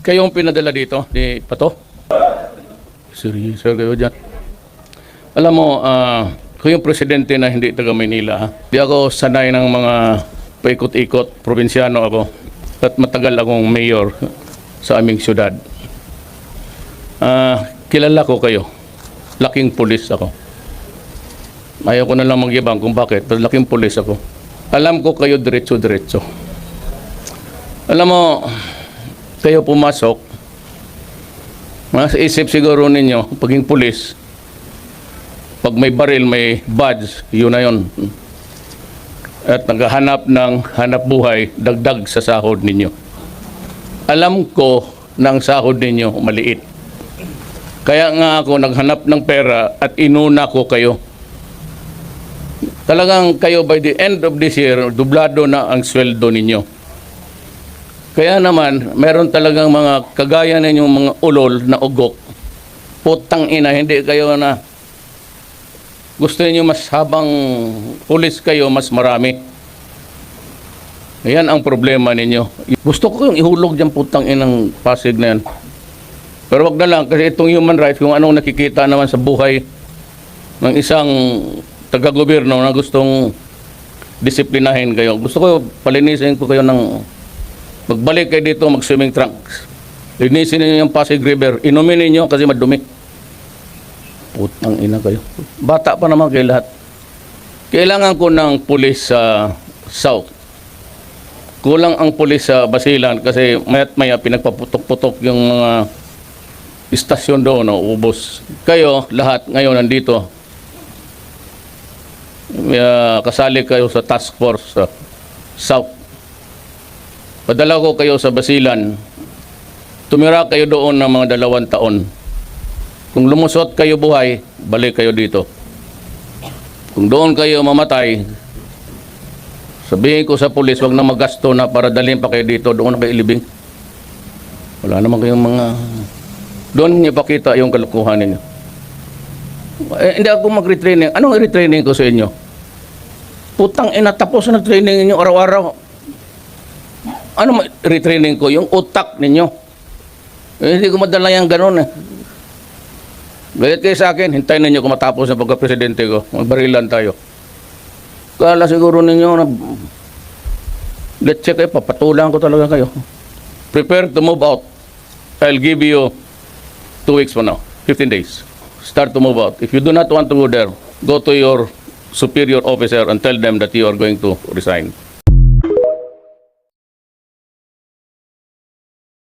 Kayong pinadala dito ni Pato? Seryoso kayo dyan. Alam mo, kung yung presidente na hindi taga Maynila, ha? Di ako sanay ng mga paikot-ikot, probinsyano ako, at matagal akong mayor sa aming syudad. Kilala ko kayo. Laking pulis ako. Ayaw ko na lang magyabang kung bakit, pero laking pulis ako. Alam ko kayo diretso-diretso. Alam mo, kayo pumasok, sa isip siguro ninyo, paging pulis, pag may baril, may badge, yun na yun. At naghahanap ng hanap buhay, dagdag sa sahod ninyo. Alam ko na ang sahod ninyo maliit. Kaya nga ako naghanap ng pera at inuna ko kayo. Talagang kayo by the end of this year, dublado na ang sweldo ninyo. Kaya naman, meron talagang mga kagaya ninyong mga ulol na ugok. Putang ina, hindi kayo na gusto niyo mas habang pulis kayo, mas marami. Ayan ang problema ninyo. Gusto ko yung ihulog dyan putang inang Pasig na yan. Pero wag na lang, kasi itong human rights, kung anong nakikita naman sa buhay ng isang taga-gobyerno na gustong disiplinahin kayo. Gusto ko, palinisin ko kayo ng magbalik kayo dito, mag-swimming trunks. Linisin niyo yung Pasig River. Inumin niyo kasi madumi. Putang ina kayo. Bata pa naman kayo lahat. Kailangan ko ng pulis sa South. Kulang ang pulis sa Basilan kasi maya't maya pinagpaputok-putok yung mga istasyon doon, no, ubos. Kayo, lahat ngayon nandito. Kasali kayo sa task force sa South. Padala ko kayo sa Basilan. Tumira kayo doon ng mga 2 taon. Kung lumusot kayo buhay, balik kayo dito. Kung doon kayo mamatay, sabihin ko sa pulis, wag na magasto na para dalhin pa kayo dito, doon na kayo ilibing. Wala naman kayong mga... Doon niyo pakita yung kalukuhan ninyo. Hindi ako mag-retraining. Anong retraining ko sa inyo? Putang ina, tapos na training ninyo araw-araw. Ano retraining ko? Yung utak ninyo. Hindi ko madala yung gano'n eh. Gayat kayo sa akin, hintayin ninyo kung matapos na pagka-presidente ko. Magbarilan tayo. Kala siguro ninyo na let's check kayo, papatulang ko talaga kayo. Prepare to move out. I'll give you 2 weeks from now, 15 days. Start to move out. If you do not want to go there, go to your superior officer and tell them that you are going to resign.